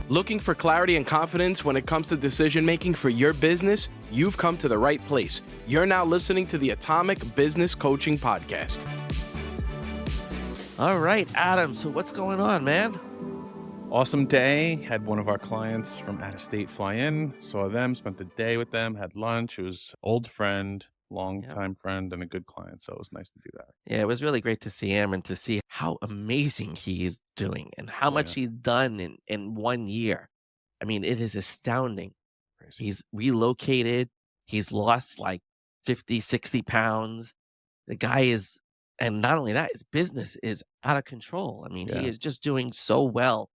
Looking for clarity and confidence when it comes to decision making for your business? You've come to the right place. You're now listening to the Atomic Business Coaching Podcast. All right, Adam. So what's going on, man? Awesome day. Had one of our clients from out of state fly in, saw them, spent the day with them, had lunch. It was old friend, long Yeah. time friend, and a good client. So it was nice to do that. Yeah, it was really great to see him and to see how amazing he's doing and how Oh, much yeah. he's done in 1 year. I mean, it is astounding. Crazy. He's relocated. He's lost like 50, 60 pounds. The guy is, and not only that, his business is out of control. I mean, he Yeah. is just doing so well.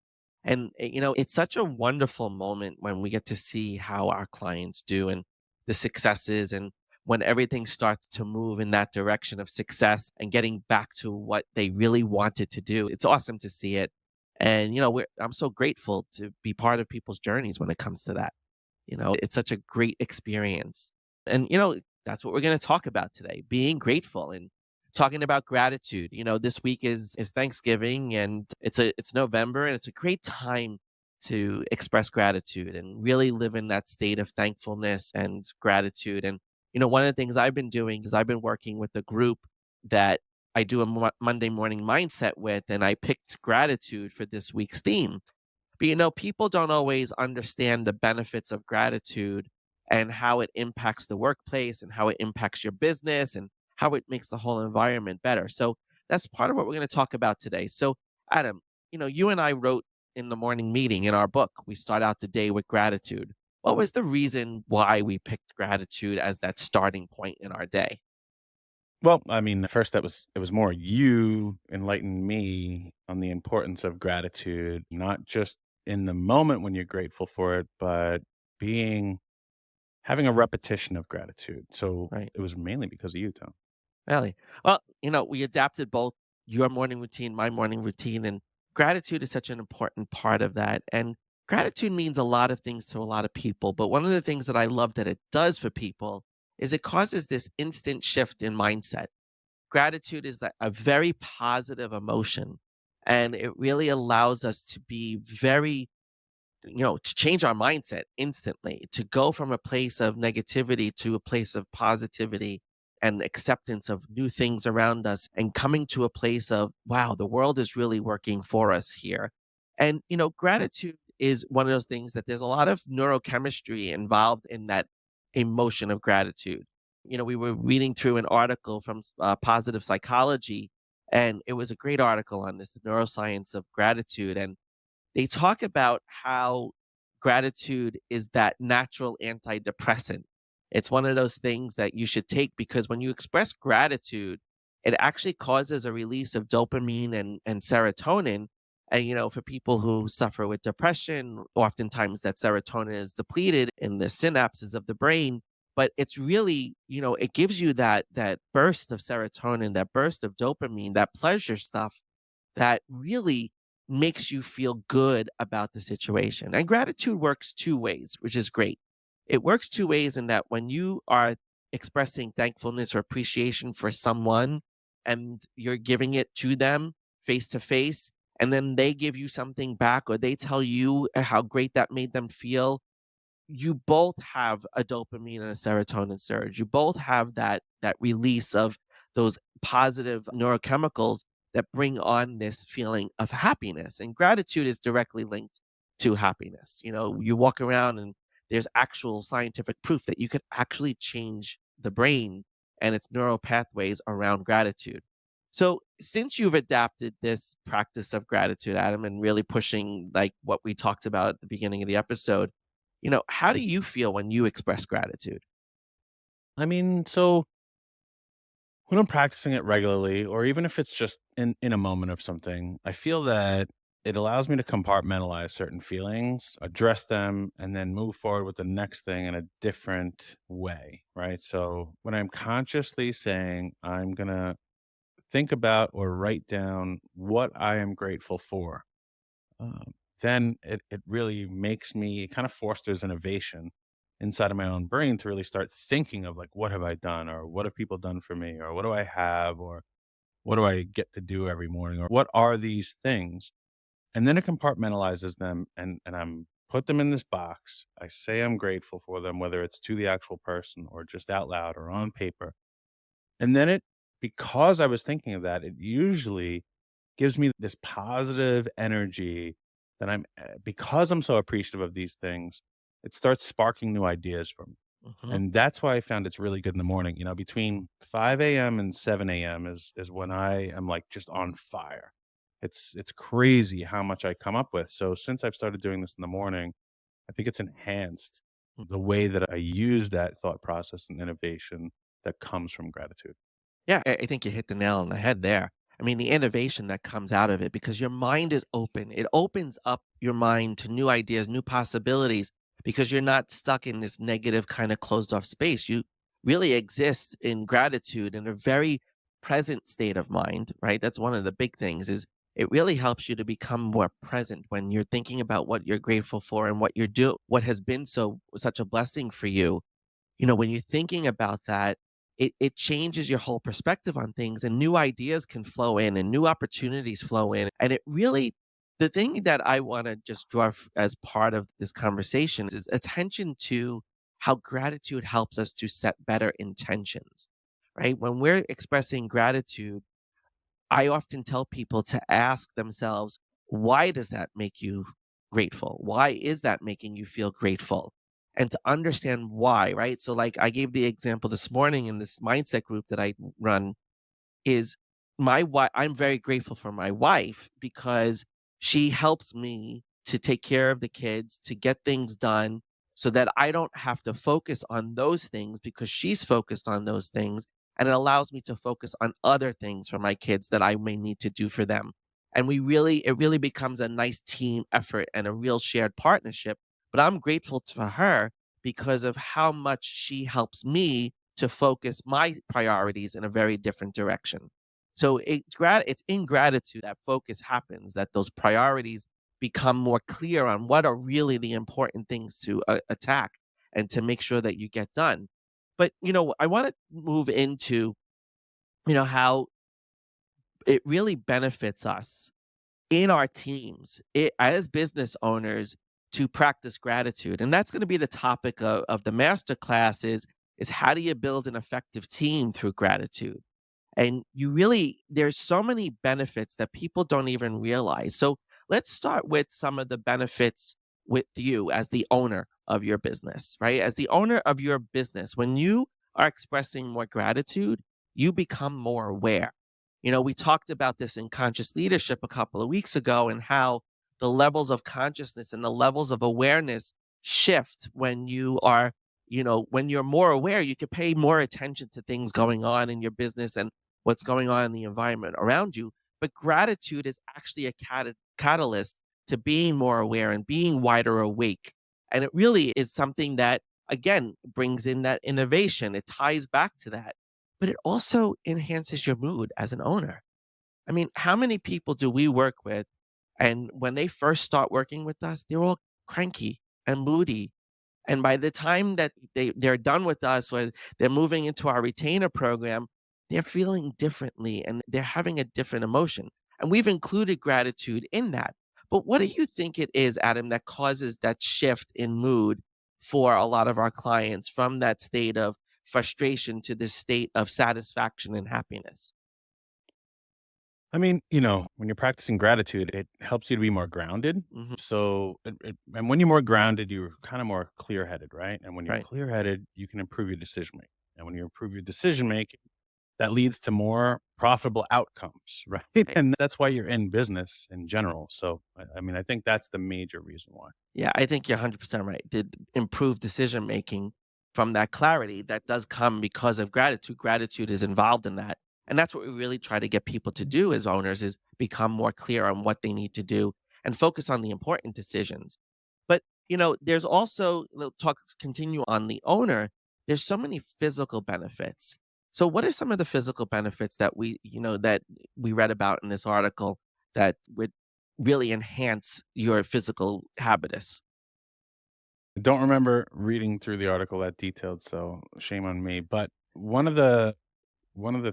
And, it's such a wonderful moment when we get to see how our clients do and the successes and when everything starts to move in that direction of success and getting back to what they really wanted to do. It's awesome to see it. And, I'm so grateful to be part of people's journeys when it comes to that. It's such a great experience. And, that's what we're going to talk about today, being grateful and talking about gratitude. This week is Thanksgiving and it's November and it's a great time to express gratitude and really live in that state of thankfulness and gratitude. And, one of the things I've been doing is I've been working with a group that I do a Monday morning mindset with, and I picked gratitude for this week's theme. But people don't always understand the benefits of gratitude and how it impacts the workplace and how it impacts your business and how it makes the whole environment better. So that's part of what we're going to talk about today. So, Adam, you and I wrote in the morning meeting in our book, we start out the day with gratitude. What was the reason why we picked gratitude as that starting point in our day? Well, I mean, first it was more you enlightened me on the importance of gratitude, not just in the moment when you're grateful for it, but being having a repetition of gratitude. So Right. it was mainly because of you, Tom. Really? Well, we adapted both your morning routine, my morning routine, and gratitude is such an important part of that. And gratitude means a lot of things to a lot of people. But one of the things that I love that it does for people is it causes this instant shift in mindset. Gratitude is a very positive emotion, and it really allows us to be very, to change our mindset instantly, to go from a place of negativity to a place of positivity and acceptance of new things around us and coming to a place of, wow, the world is really working for us here. And, gratitude is one of those things that there's a lot of neurochemistry involved in that emotion of gratitude. We were reading through an article from Positive Psychology, and it was a great article on this, the neuroscience of gratitude. And they talk about how gratitude is that natural antidepressant. It's one of those things that you should take because when you express gratitude, it actually causes a release of dopamine and serotonin. And, for people who suffer with depression, oftentimes that serotonin is depleted in the synapses of the brain. But it's really, it gives you that burst of serotonin, that burst of dopamine, that pleasure stuff that really makes you feel good about the situation. And gratitude works two ways, which is great. It works two ways in that when you are expressing thankfulness or appreciation for someone and you're giving it to them face to face, and then they give you something back or they tell you how great that made them feel, you both have a dopamine and a serotonin surge. You both have that release of those positive neurochemicals that bring on this feeling of happiness. And gratitude is directly linked to happiness. You walk around and there's actual scientific proof that you could actually change the brain and its neural pathways around gratitude. So, since you've adapted this practice of gratitude, Adam, and really pushing like what we talked about at the beginning of the episode, how do you feel when you express gratitude? I mean, so when I'm practicing it regularly, or even if it's just in a moment of something, I feel that it allows me to compartmentalize certain feelings, address them, and then move forward with the next thing in a different way, right? So when I'm consciously saying I'm gonna think about or write down what I am grateful for, um, then it really makes me, it kind of fosters innovation inside of my own brain to really start thinking of like, what have I done? Or what have people done for me? Or what do I have? Or what do I get to do every morning? Or what are these things? And then it compartmentalizes them, and I'm put them in this box. I say I'm grateful for them, whether it's to the actual person or just out loud or on paper. And then because I was thinking of that, it usually gives me this positive energy that because I'm so appreciative of these things, it starts sparking new ideas for me. Mhm. And that's why I found it's really good in the morning. Between 5 a.m. and 7 a.m. is when I am like just on fire. It's crazy how much I come up with. So since I've started doing this in the morning, I think it's enhanced the way that I use that thought process and innovation that comes from gratitude. Yeah, I think you hit the nail on the head there. I mean, the innovation that comes out of it because your mind is open. It opens up your mind to new ideas, new possibilities because you're not stuck in this negative kind of closed off space. You really exist in gratitude in a very present state of mind, right? That's one of the big things is it really helps you to become more present when you're thinking about what you're grateful for and what has been such a blessing for you. When you're thinking about that, it changes your whole perspective on things and new ideas can flow in and new opportunities flow in. And it really, the thing that I want to just draw as part of this conversation is attention to how gratitude helps us to set better intentions, right? When we're expressing gratitude, I often tell people to ask themselves, why does that make you grateful? Why is that making you feel grateful? And to understand why, right? So, like I gave the example this morning in this mindset group that I run, is my wife. I'm very grateful for my wife because she helps me to take care of the kids, to get things done so that I don't have to focus on those things because she's focused on those things. And it allows me to focus on other things for my kids that I may need to do for them. And it really becomes a nice team effort and a real shared partnership. But I'm grateful to her because of how much she helps me to focus my priorities in a very different direction. So it's in gratitude that focus happens, that those priorities become more clear on what are really the important things to attack and to make sure that you get done. But I want to move into how it really benefits us in our teams as business owners to practice gratitude. And that's going to be the topic of the master class is how do you build an effective team through gratitude? And there's so many benefits that people don't even realize. So let's start with some of the benefits with you as the owner of your business, right? As the owner of your business, when you are expressing more gratitude, you become more aware. We talked about this in conscious leadership a couple of weeks ago and how the levels of consciousness and the levels of awareness shift when when you're more aware, you can pay more attention to things going on in your business and what's going on in the environment around you. But gratitude is actually a catalyst to being more aware and being wider awake. And it really is something that, again, brings in that innovation. It ties back to that, but it also enhances your mood as an owner. I mean, how many people do we work with? And when they first start working with us, they're all cranky and moody, and by the time that they're done with us or they're moving into our retainer program, they're feeling differently and they're having a different emotion. And we've included gratitude in that. But what do you think it is, Adam, that causes that shift in mood for a lot of our clients from that state of frustration to this state of satisfaction and happiness? I mean, when you're practicing gratitude, it helps you to be more grounded. Hmm. So, and when you're more grounded, you're kind of more clear headed, right? And when you're Right. clear headed, you can improve your decision making. And when you improve your decision making, that leads to more profitable outcomes, right? Right. And that's why you're in business in general. So, I mean, I think that's the major reason why. Yeah, I think you're 100% right. The improved decision making from that clarity that does come because of gratitude. Gratitude is involved in that. And that's what we really try to get people to do as owners is become more clear on what they need to do and focus on the important decisions. But, there's also continue on the owner. There's so many physical benefits. So what are some of the physical benefits that we read about in this article that would really enhance your physical habitus? I don't remember reading through the article that detailed, so shame on me. But one of the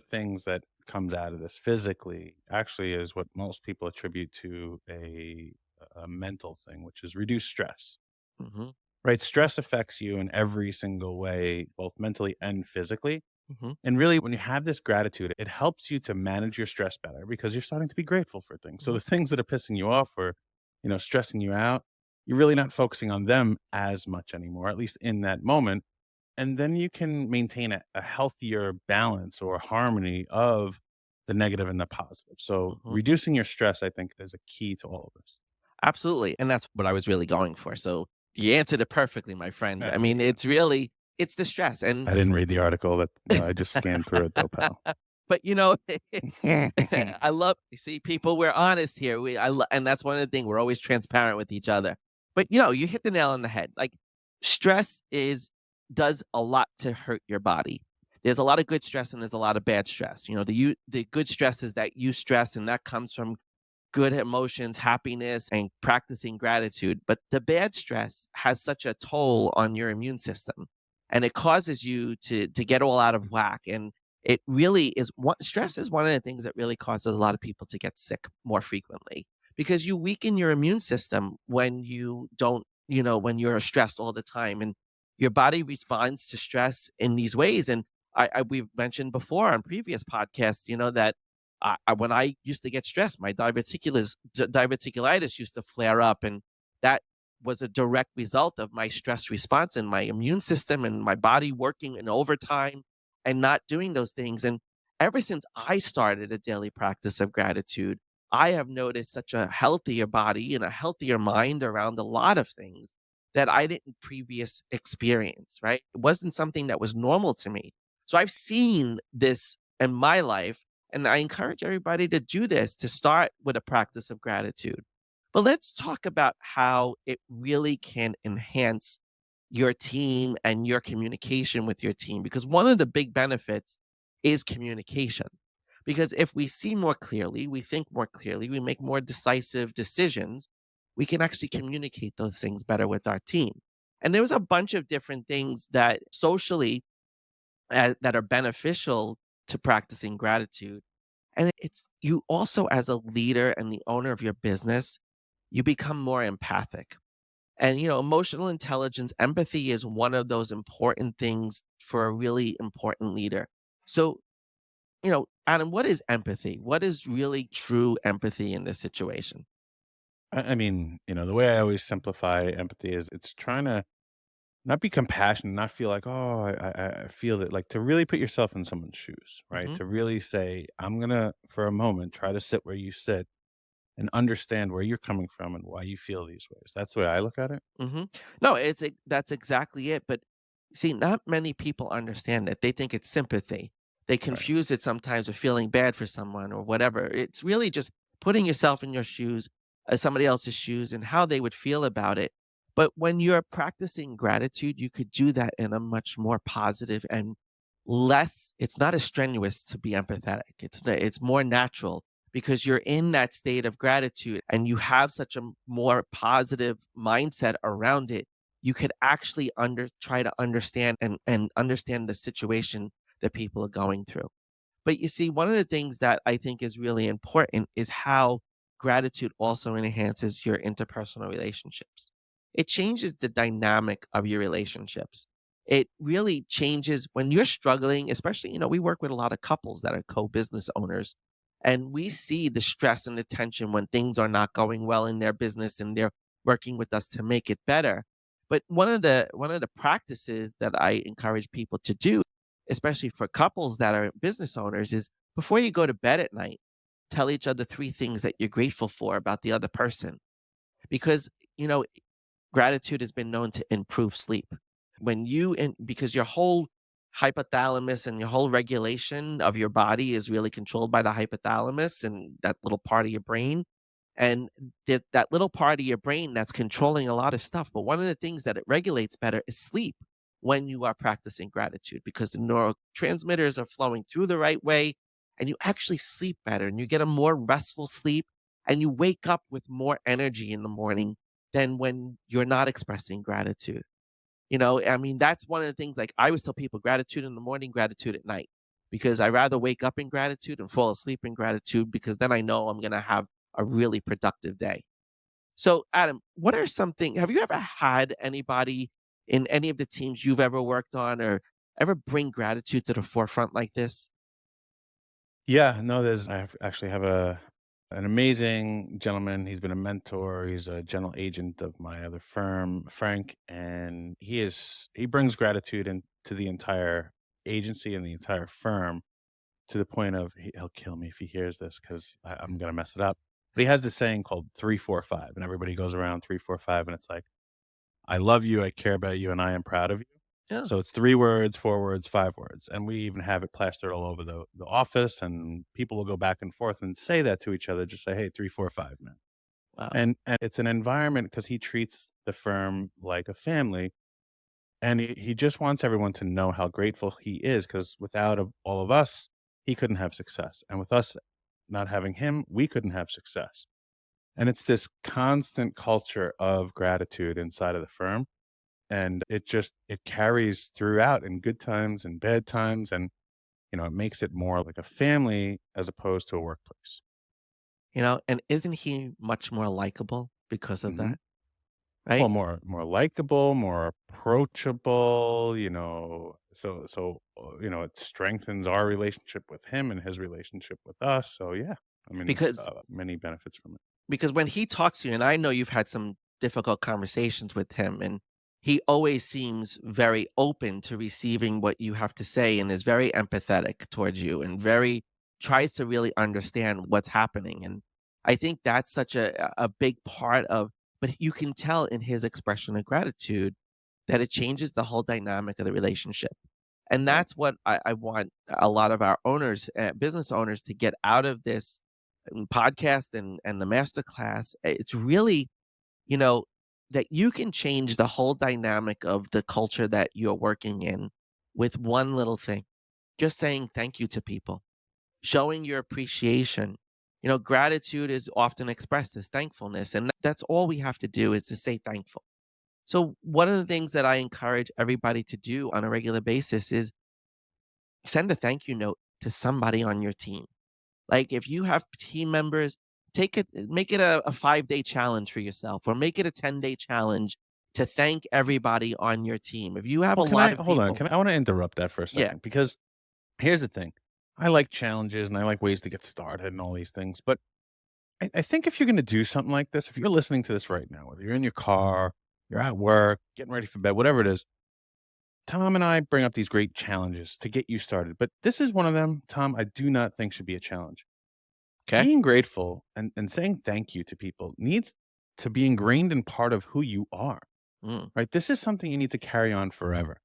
things that comes out of this physically actually is what most people attribute to a mental thing, which is reduced stress. Hmm. Right? Stress affects you in every single way, both mentally and physically. Hmm. And really, when you have this gratitude, it helps you to manage your stress better because you're starting to be grateful for things. So Hmm. the things that are pissing you off or, stressing you out, you're really not focusing on them as much anymore, at least in that moment. And then you can maintain a healthier balance or harmony of the negative and the positive. So Hmm. reducing your stress, I think, is a key to all of this. Absolutely. And that's what I was really going for. So you answered it perfectly, my friend. I There mean, you go. it's the stress. And I didn't read the article that I just scanned through it though, pal. but it's I love you see people, we're honest here. And that's one of the things, we're always transparent with each other. But you hit the nail on the head. Like stress is does a lot to hurt your body. There's a lot of good stress and there's a lot of bad stress. The good stress is that you stress, and that comes from good emotions, happiness, and practicing gratitude. But the bad stress has such a toll on your immune system, and it causes you to get all out of whack. And it really is what stress is one of the things that really causes a lot of people to get sick more frequently, because you weaken your immune system when you don't, when you're stressed all the time, and your body responds to stress in these ways. And we've mentioned before on previous podcasts, that when I used to get stressed, my diverticulitis used to flare up, and that was a direct result of my stress response and my immune system and my body working in overtime and not doing those things. And ever since I started a daily practice of gratitude, I have noticed such a healthier body and a healthier mind around a lot of things that I didn't previous experience, right? It wasn't something that was normal to me. So I've seen this in my life, and I encourage everybody to do this, to start with a practice of gratitude. But let's talk about how it really can enhance your team and your communication with your team, because one of the big benefits is communication. Because if we see more clearly, we think more clearly, we make more decisive decisions, we can actually communicate those things better with our team. And there was a bunch of different things that socially that are beneficial to practicing gratitude. And it's you also, as a leader and the owner of your business, you become more empathic. And, emotional intelligence, empathy is one of those important things for a really important leader. So, Adam, what is empathy? What is really true empathy in this situation? I mean, the way I always simplify empathy is it's trying to not be compassionate, not feel like, oh, I feel it. Like to really put yourself in someone's shoes, right? Hmm. To really say, I'm gonna, for a moment, try to sit where you sit and understand where you're coming from and why you feel these ways. That's the way I look at it. Hmm. No, that's exactly it. But see, not many people understand that. They think it's sympathy. They Right. confuse it sometimes with feeling bad for someone or whatever. It's really just putting yourself in your shoes, somebody else's shoes, and how they would feel about it. But when you're practicing gratitude, you could do that in a much more positive and less. It's not as strenuous to be empathetic. It's more natural, because you're in that state of gratitude and you have such a more positive mindset around it. You could actually try to understand and understand the situation that people are going through. But you see, one of the things that I think is really important is how gratitude also enhances your interpersonal relationships. It changes the dynamic of your relationships. It really changes when you're struggling, especially, we work with a lot of couples that are co-business owners, and we see the stress and the tension when things are not going well in their business and they're working with us to make it better. But one of the practices that I encourage people to do, especially for couples that are business owners, is before you go to bed at night, tell each other three things that you're grateful for about the other person. Because, gratitude has been known to improve sleep. Because your whole hypothalamus and your whole regulation of your body is really controlled by the hypothalamus and that little part of your brain. And there's that little part of your brain that's controlling a lot of stuff. But one of the things that it regulates better is sleep when you are practicing gratitude, because the neurotransmitters are flowing through the right way, and you actually sleep better and you get a more restful sleep, and you wake up with more energy in the morning than when you're not expressing gratitude. I mean, that's one of the things, like I always tell people, gratitude in the morning, gratitude at night. because I rather wake up in gratitude and fall asleep in gratitude, because then I know I'm going to have a really productive day. So, Adam, what are something, have you ever had anybody in any of the teams you've ever worked on or ever bring gratitude to the forefront like this? Yeah, no, actually have an amazing gentleman. He's been a mentor. He's a general agent of my other firm, Frank, and he brings gratitude into the entire agency and the entire firm to the point of he'll kill me if he hears this because I'm gonna mess it up. But he has this saying called 3-4-5, and everybody goes around 3-4-5, and it's like, I love you, I care about you, and I am proud of you. Yeah. So it's 3 words, 4 words, 5 words, and we even have it plastered all over the office, and people will go back and forth and say that to each other, just say, "Hey, 3-4-5, man." Wow. And it's an environment because he treats the firm like a family, and he just wants everyone to know how grateful he is because without all of us, he couldn't have success, and with us not having him, we couldn't have success. And it's this constant culture of gratitude inside of the firm, and it carries throughout in good times and bad times, and it makes it more like a family as opposed to a workplace. And isn't he much more likable because of Hmm. that? Well, Right? more likable, more approachable, it strengthens our relationship with him and his relationship with us. So yeah, I mean, it's Because many benefits from it. when he talks to you, and I know you've had some difficult conversations with him, and he always seems very open to receiving what you have to say and is very empathetic towards you and very tries to really understand what's happening. And I think that's such a big part of, but you can tell in his expression of gratitude that it changes the whole dynamic of the relationship. And Right. that's what I want a lot of our owners, business owners, to get out of this podcast and the master class. It's really, you know, that you can change the whole dynamic of the culture that you're working in with one little thing. Just saying thank you to people, showing your appreciation. Gratitude is often expressed as thankfulness, and that's all we have to do is to say thankful. So, one of the things that I encourage everybody to do on a regular basis is send a thank you note to somebody on your team. Like, if you have team members, make it a 5-day challenge for yourself, or make it a 10-day challenge to thank everybody on your team. If you have a Well, lot of hold on? people. I want to interrupt that for a Yeah, second because here's the thing. I like challenges and I like ways to get started and all these things. But I think if you're going to do something like this, if you're listening to this right now, whether you're in your car, you're at work, getting ready for bed, whatever it is, Tom and I bring up these great challenges to get you started. But this is one of them, Tom, I do not think should be a challenge. okay. Being grateful and saying thank you to people needs to be ingrained in part of who you are, Mm. right? This is something you need to carry on forever.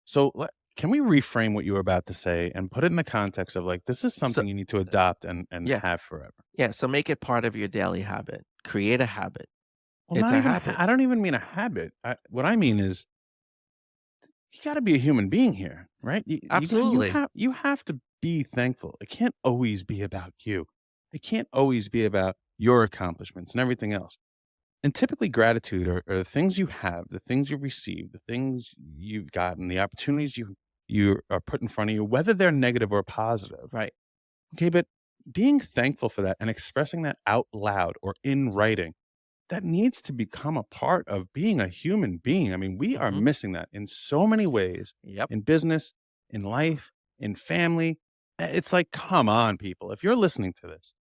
So can we reframe what you were about to say and put it in the context of like, this is So, something you need to adopt and yeah, have forever? yeah. So make it part of your daily habit. Create a habit. Well, It's not a even, habit. I don't even mean a habit. What I mean is you got to be a human being here, right? Absolutely. You have to be thankful. It can't always be about you. It can't always be about your accomplishments and everything else. And typically, gratitude are the things you have, the things you receive, the things you've gotten, the opportunities you are put in front of you, whether they're negative or positive. Right. Okay, but being thankful for that and expressing that out loud or in writing, that needs to become a part of being a human being. I mean, we are Hmm. missing that in so many ways Yep. in business, in life, in family. It's like, come on, people. If you're listening to this,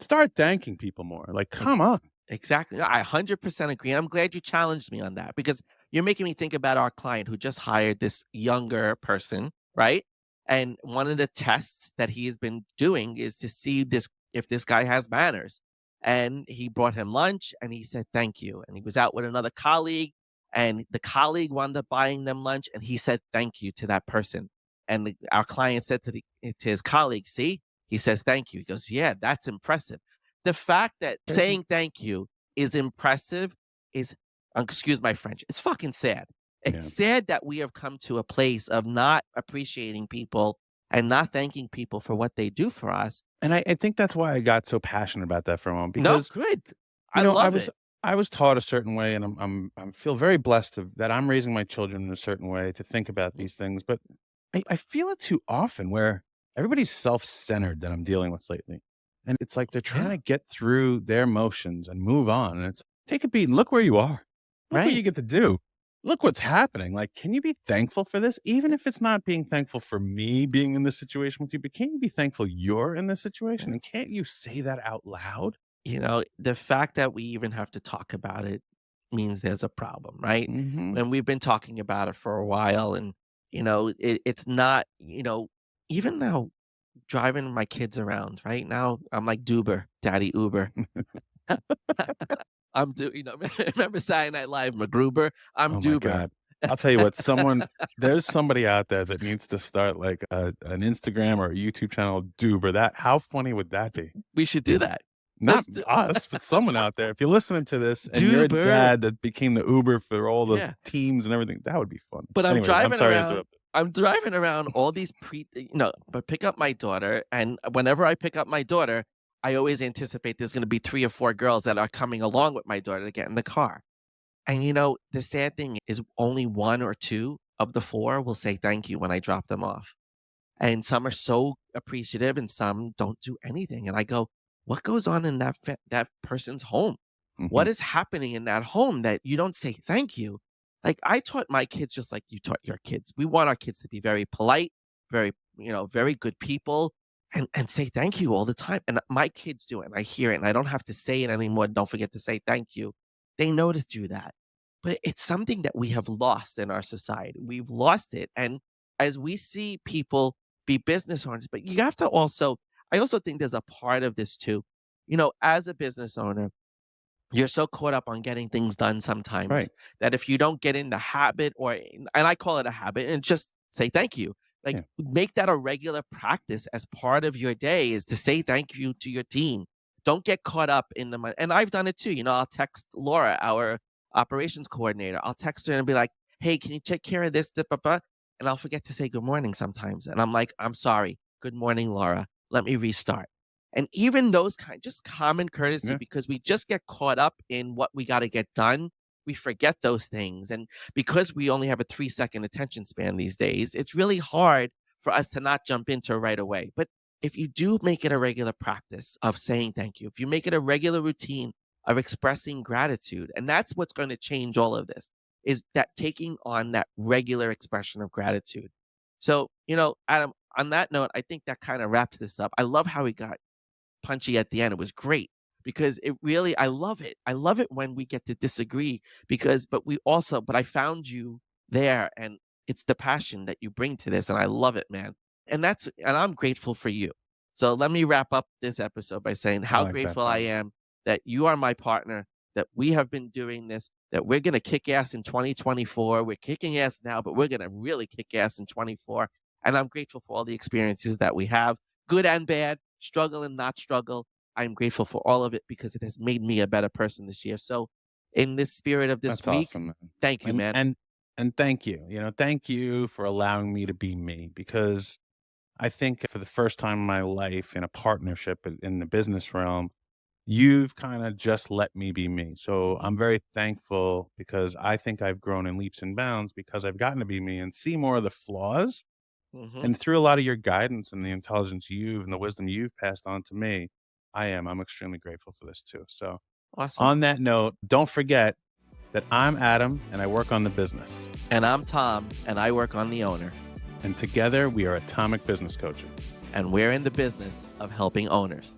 start thanking people more. Like, come on. Exactly. No, I 100% agree. And I'm glad you challenged me on that, because you're making me think about our client who just hired this younger person, right? And one of the tests that he has been doing is to see this if this guy has manners. And he brought him lunch and he said thank you. And he was out with another colleague, and the colleague wound up buying them lunch and he said thank you to that person. And our client said to his colleague, "See, he says thank you." He goes, "Yeah, that's impressive." The fact that saying thank you is impressive is, excuse my French, it's fucking sad. Yeah. It's sad that we have come to a place of not appreciating people and not thanking people for what they do for us. And I think that's why I got so passionate about that for a moment No, because, good. you I know, I love was it. I was taught a certain way and I feel very blessed that I'm raising my children in a certain way to think about Mm. these things. But I feel it too often where everybody's self-centered that I'm dealing with lately. And it's like they're trying Yeah. to get through their emotions and move on. And it's take a beat and look where you are. Look what you Right. get to do. Look what's happening. Like, can you be thankful for this? Even if it's not being thankful for me being in this situation with you, but can't you be thankful you're in this situation? And can't you say that out loud? The fact that we even have to talk about it means there's a problem, right? Mm-hmm. And we've been talking about it for a while, and it's not, even now driving my kids around, right now I'm like Duber, Daddy Uber. Remember Saturday Night Live, MacGruber? I'm Oh my Duber. God. I'll tell you what, there's somebody out there that needs to start like an Instagram or a YouTube channel, Duber. How funny would that be? We should do that. Not Let's do us, but someone out there. If you're listening to this and you're a Duber. dad that became the Uber for all the Yeah. teams and everything, that would be fun. But I'm Anyways, I'm driving sorry to around. interrupt. I'm driving around all these but pick up my daughter, and whenever I pick up my daughter, I always anticipate there's going to be 3 or 4 girls that are coming along with my daughter to get in the car. And the sad thing is only 1 or 2 of the 4 will say thank you when I drop them off. And some are so appreciative and some don't do anything. And I go, what goes on in that person's home? What Mhm. is happening in that home that you don't say thank you? Like I taught my kids just like you taught your kids. We want our kids to be very polite, very, very good people and say thank you all the time. And my kids do it and I hear it and I don't have to say it anymore. Don't forget to say thank you. They know to do that. But it's something that we have lost in our society. We've lost it. And as we see people be business owners, but you have to I also think there's a part of this too. As a business owner, you're so caught up on getting things done sometimes Right. that if you don't get in the habit and I call it a habit and just say thank you. Like Yeah. make that a regular practice as part of your day is to say thank you to your team. Don't get caught up in and I've done it too. I'll text Laura, our operations coordinator. I'll text her and be like, "Hey, can you take care of this?" And I'll forget to say good morning sometimes. And I'm like, "I'm sorry. Good morning, Laura. Let me restart." And even those just common courtesy, Yeah. because we just get caught up in what we got to get done. We forget those things. And because we only have a 3-second attention span these days, it's really hard for us to not jump into it right away. But if you do make it a regular practice of saying thank you, if you make it a regular routine of expressing gratitude, and that's what's going to change all of this, is that taking on that regular expression of gratitude. So, Adam, on that note, I think that kind of wraps this up. I love how we got punchy at the end. It was great because I love it. I love it when we get to disagree but I found you there and it's the passion that you bring to this and I love it, man. And I'm grateful for you. So let me wrap up this episode by saying I how like that, grateful I man. am that you are my partner, that we have been doing this, that we're going to kick ass in 2024. We're kicking ass now, but we're going to really kick ass in 24. And I'm grateful for all the experiences that we have, good and bad, struggle and not struggle. I'm grateful for all of it because it has made me a better person this year. So in this spirit of this That's week, awesome, man. thank you, man. And thank you. Thank you for allowing me to be me because I think for the first time in my life in a partnership in the business realm, you've kind of just let me be me. So I'm very thankful because I think I've grown in leaps and bounds because I've gotten to be me and see more of the flaws. Mhm. And through a lot of your guidance and the intelligence and the wisdom you've passed on to me, I'm extremely grateful for this too. So Awesome. on that note, don't forget that I'm Adam and I work on the business. And I'm Tom and I work on the owner. And together we are Atomic Business Coaching. And we're in the business of helping owners.